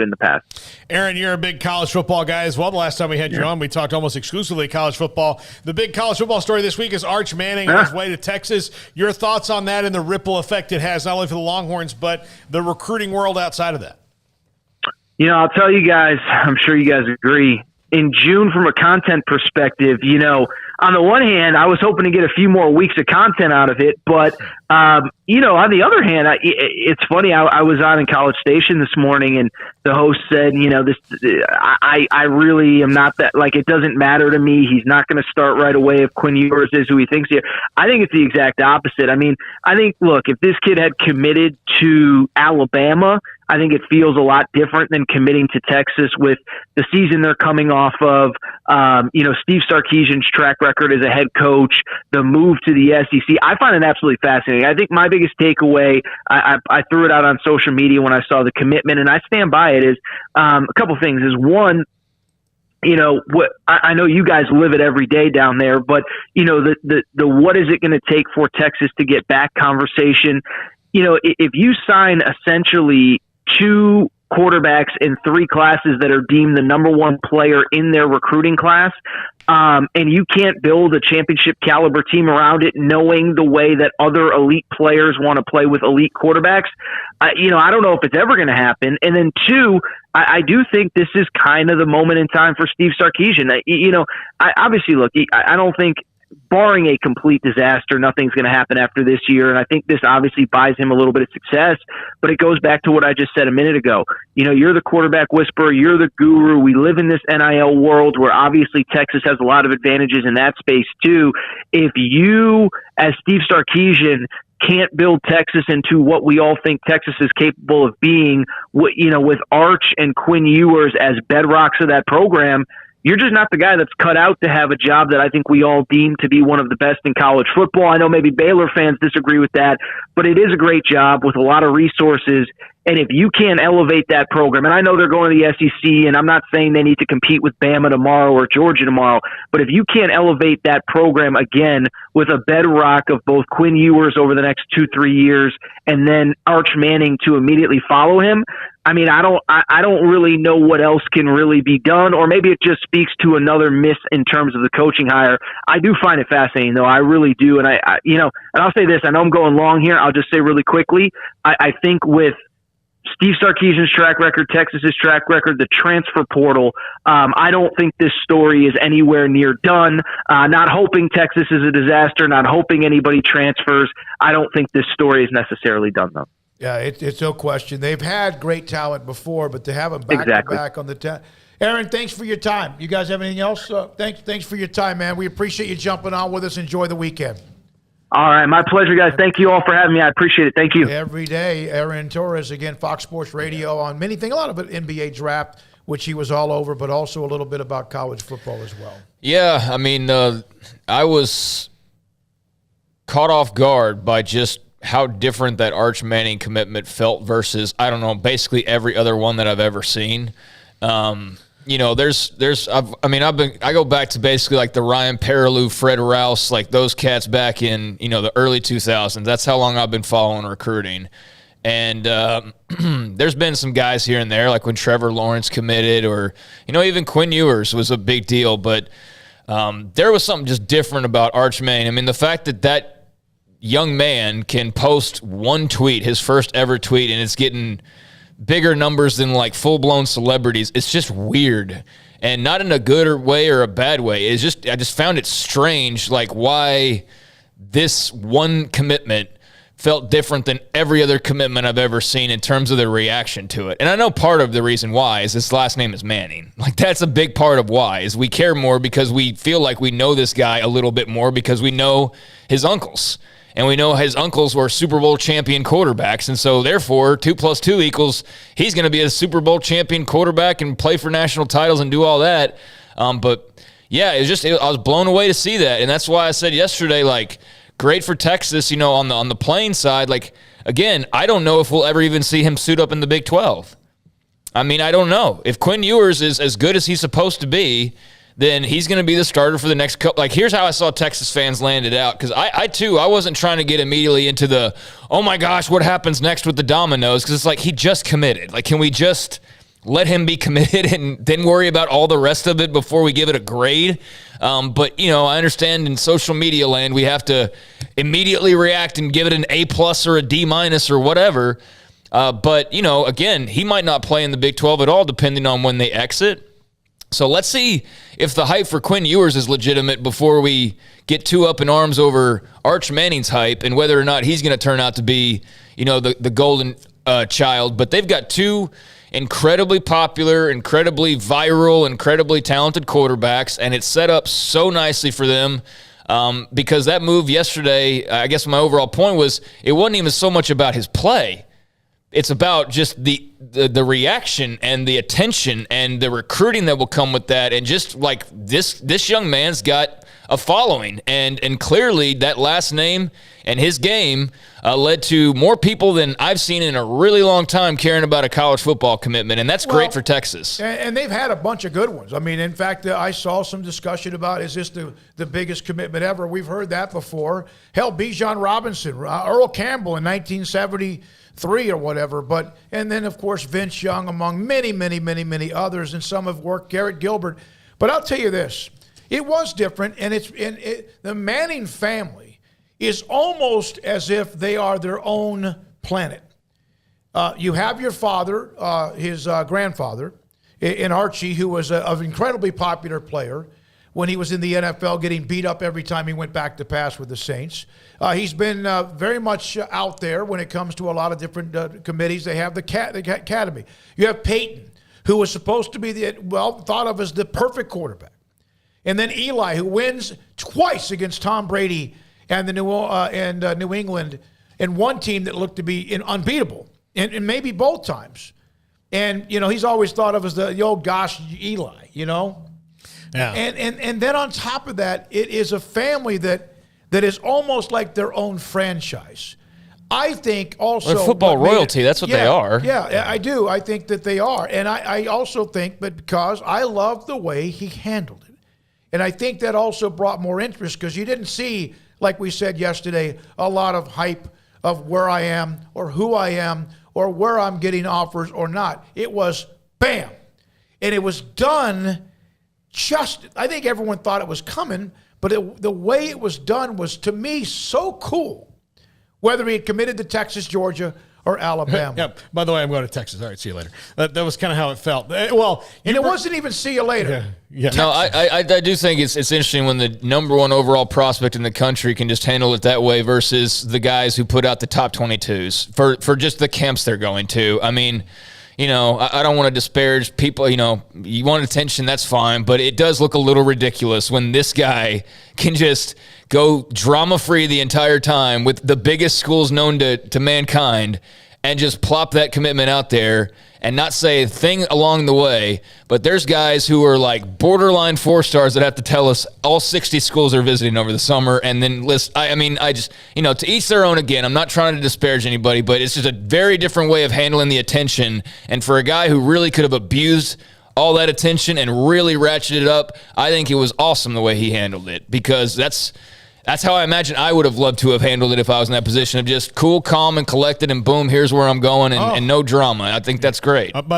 in the past. Aaron, you're a big college football guy as well. The last time we had you on, we talked almost exclusively college football. The big college football story this week is Arch Manning on his way to Texas. Your thoughts on that and the ripple effect it has, not only for the Longhorns, but the recruiting world outside of that? I'll tell you guys, I'm sure you guys agree. In June, from a content perspective, on the one hand, I was hoping to get a few more weeks of content out of it. But, on the other hand, it's funny. I was on in College Station this morning, and the host said, I really am not that, like, it doesn't matter to me. He's not going to start right away if Quinn Ewers is who he thinks he is. I think it's the exact opposite. I mean, look, if this kid had committed to Alabama, I think it feels a lot different than committing to Texas with the season they're coming off of. Steve Sarkisian's track record as a head coach, the move to the SEC. I find it absolutely fascinating. I think my biggest takeaway, I threw it out on social media when I saw the commitment, and I stand by it, is a couple things. Is one, I know you guys live it every day down there, but the what is it going to take for Texas to get back conversation? If you sign essentially 2 quarterbacks in 3 classes that are deemed the number 1 player in their recruiting class, and you can't build a championship caliber team around it, knowing the way that other elite players want to play with elite quarterbacks, I don't know if it's ever going to happen. And then 2, I do think this is kind of the moment in time for Steve Sarkisian. Obviously, look, I don't think, barring a complete disaster, nothing's going to happen after this year. And I think this obviously buys him a little bit of success, but it goes back to what I just said a minute ago. You're the quarterback whisperer. You're the guru. We live in this NIL world where obviously Texas has a lot of advantages in that space too. If you, as Steve Sarkisian, can't build Texas into what we all think Texas is capable of being, with Arch and Quinn Ewers as bedrocks of that program, you're just not the guy that's cut out to have a job that I think we all deem to be one of the best in college football. I know maybe Baylor fans disagree with that, but it is a great job with a lot of resources. And if you can't elevate that program, and I know they're going to the SEC, and I'm not saying they need to compete with Bama tomorrow or Georgia tomorrow, but if you can't elevate that program again with a bedrock of both Quinn Ewers over the next 2-3 years and then Arch Manning to immediately follow him, I don't really know what else can really be done, or maybe it just speaks to another miss in terms of the coaching hire. I do find it fascinating, though. I really do. And and I'll say this, I know I'm going long here. I'll just say really quickly, I think with Steve Sarkisian's track record, Texas's track record, the transfer portal, I don't think this story is anywhere near done. Not hoping Texas is a disaster, not hoping anybody transfers. I don't think this story is necessarily done, though. Yeah, it's no question. They've had great talent before, but to have them back-to-back on the Aaron, thanks for your time. You guys have anything else? Thanks for your time, man. We appreciate you jumping on with us. Enjoy the weekend. All right, my pleasure, guys. Thank you all for having me. I appreciate it. Thank you. Every day, Aaron Torres, again, Fox Sports Radio on many things, a lot of it NBA draft, which he was all over, but also a little bit about college football as well. Yeah, I was caught off guard by just how different that Arch Manning commitment felt versus, basically every other one that I've ever seen. I go back to basically like the Ryan Perrilloux, Fred Rouse, like those cats back in, the early 2000s. That's how long I've been following recruiting. And there's been some guys here and there, like when Trevor Lawrence committed, or, even Quinn Ewers was a big deal. But there was something just different about Arch Manning. The fact that young man can post one tweet, his first ever tweet, and it's getting bigger numbers than like full-blown celebrities. It's just weird, and not in a good way or a bad way. I just found it strange, like why this one commitment felt different than every other commitment I've ever seen in terms of the reaction to it. And I know part of the reason why is his last name is Manning. Like that's a big part of why, is we care more because we feel like we know this guy a little bit more because we know his uncles. And we know his uncles were Super Bowl champion quarterbacks. And so, therefore, 2 + 2 equals he's going to be a Super Bowl champion quarterback and play for national titles and do all that. But, yeah, I was blown away to see that. And that's why I said yesterday, like, great for Texas, on the playing side. Like, again, I don't know if we'll ever even see him suit up in the Big 12. I don't know. If Quinn Ewers is as good as he's supposed to be, then he's going to be the starter for the next couple. Like, here's how I saw Texas fans land it out. Because I wasn't trying to get immediately into the, oh my gosh, what happens next with the dominoes? Because it's like, he just committed. Like, can we just let him be committed and then worry about all the rest of it before we give it a grade. But, I understand in social media land we have to immediately react and give it an A+ or a D- or whatever. But, again, he might not play in the Big 12 at all depending on when they exit. So let's see if the hype for Quinn Ewers is legitimate before we get too up in arms over Arch Manning's hype and whether or not he's going to turn out to be, the golden child. But they've got two incredibly popular, incredibly viral, incredibly talented quarterbacks, and it's set up so nicely for them because that move yesterday, I guess my overall point was it wasn't even so much about his play. It's about just the reaction and the attention and the recruiting that will come with that. And just like this young man's got a following. And clearly that last name and his game led to more people than I've seen in a really long time caring about a college football commitment. And that's great for Texas. And they've had a bunch of good ones. I mean, in fact, I saw some discussion about, is this the biggest commitment ever? We've heard that before. Hell, Bijan Robinson, Earl Campbell in 1973 or whatever. And then, of course, Vince Young, among many, many, many, many others. And some have worked, Garrett Gilbert. But I'll tell you this. It was different, and the Manning family is almost as if they are their own planet. You have your father, his grandfather, in Archie, who was an incredibly popular player when he was in the NFL, getting beat up every time he went back to pass with the Saints. He's been very much out there when it comes to a lot of different committees. They have the academy. You have Peyton, who was supposed to be thought of as the perfect quarterback. And then Eli, who wins twice against Tom Brady and the New England, and one team that looked to be unbeatable, and maybe both times. And he's always thought of as the old gosh Eli, Yeah. And then on top of that, it is a family that is almost like their own franchise. I think also football royalty. That's what they are. Yeah, I do. I think that they are, and I also think that because I love the way he handled it. And I think that also brought more interest because you didn't see, like we said yesterday, a lot of hype of where I am or who I am or where I'm getting offers or not. It was bam. And it was done I think everyone thought it was coming, but the way it was done was, to me, so cool. Whether he had committed to Texas, Georgia, or Alabama. Yeah. By the way, I'm going to Texas. All right, see you later. That was kind of how it felt. Well, it wasn't even see you later. Yeah. No, I do think it's interesting when the number one overall prospect in the country can just handle it that way versus the guys who put out the top 22s for just the camps they're going to. I mean, I don't want to disparage people. You want attention, that's fine, but it does look a little ridiculous when this guy can just go drama-free the entire time with the biggest schools known to mankind and just plop that commitment out there and not say a thing along the way. But there's guys who are like borderline 4-stars that have to tell us all 60 schools are visiting over the summer and then list. I just, to each their own again. I'm not trying to disparage anybody, but it's just a very different way of handling the attention. And for a guy who really could have abused all that attention and really ratcheted it up, I think it was awesome the way he handled it because that's how I imagine I would have loved to have handled it if I was in that position of just cool, calm, and collected, and boom, here's where I'm going, and no drama. I think that's great.